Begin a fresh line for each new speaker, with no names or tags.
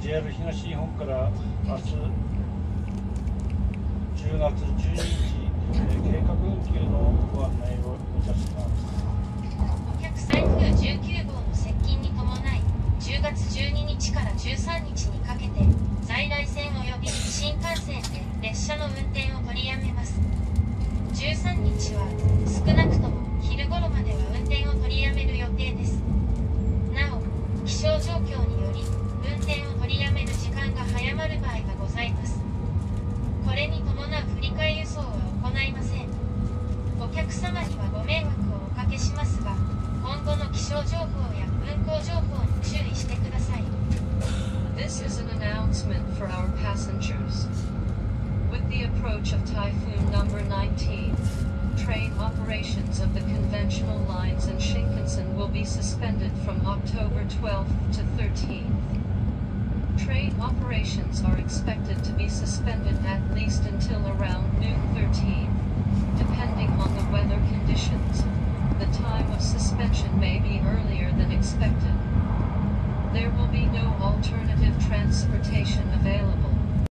JR 東日本から明日10月12日、計画運休のご案内をいたします。
台風19号の接近に伴い、10月12日から13日にかけて在来線及び新幹線で列車の運転を取りやめます。13日は少なくとも昼頃までは運転を取りやめる予定です。なお、気象状況により運転を取りやめる時間が早まる場合がございます。これに伴う振り替え輸送は行いません。お客様にはご迷惑をおかけしますが、今後の気象情報や運行情報に注意してください。
This is an announcement for our passengers. With the approach of Typhoon number 19, train operations of the conventional lines and Shinkansen will be suspended from October 12th to 13th. Train operations are expected to be suspended at least until around noon 13th, depending on the weather conditions. The time of suspension may be earlier than expected. There will be no alternative transportation available.